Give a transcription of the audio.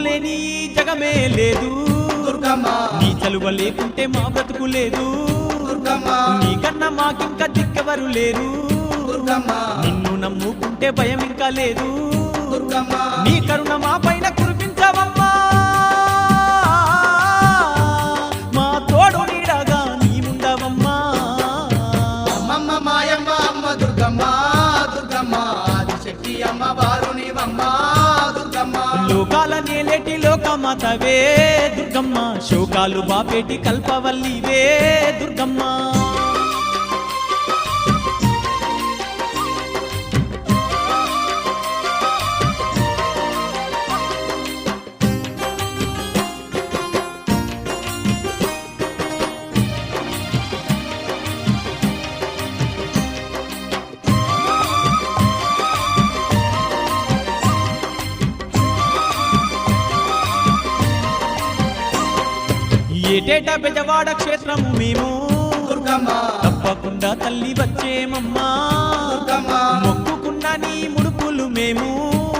లేని జగమే లేదు దుర్గమ్మ నీ చలువ లేకుంటే మా బ్రతుకు లేదు దుర్గమ్మ నీకన్నా మాకింకా దిక్కెవరు లేరు దుర్గమ్మ నిన్ను నమ్ముకుంటే భయం ఇంకా లేదు దుర్గమ్మ నీ కరుణ మా పైన కురిపించవమ్మా మా తోడు నీడగా నీవుండవమ్మా అమ్మమ్మ మాయమ్మ అమ్మ దుర్గమ్మ దుర్గమ్మ ఆదిశక్తి అమ్మ వారునివమ్మ దుర్గమ్మ లోకాల నేలేటి లోకమాతవే దుర్గమ్మ శోకాలు బాపేటి కల్పవల్లివే దుర్గమ్మ ఏటేటా బెజవాడ క్షేత్రము మేము దుర్గమ్మ తప్పకుండా తల్లి వచ్చేమమ్మా దుర్గమ్మ మొక్కుకున్న నీ ముడుపులు మేము